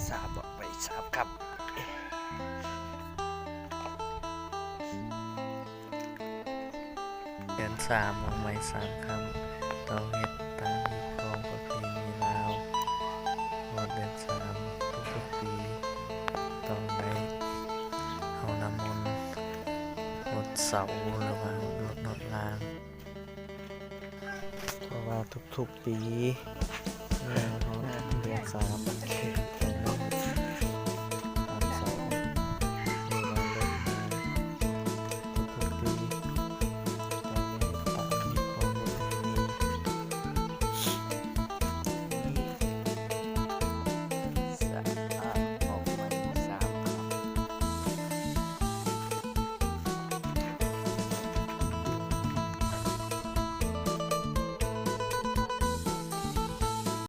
สามบอกไปสามครับเดือนสามบอกไปสามคำต้องเฮ็ดตามที่ของประเพณีลาวหมดเดือนสามทุกๆปีต้องได้เอาน้ำมนต์หดเสาหรือว่าหดรางเพราะว่าทุกๆปีแล้วเดือนสาม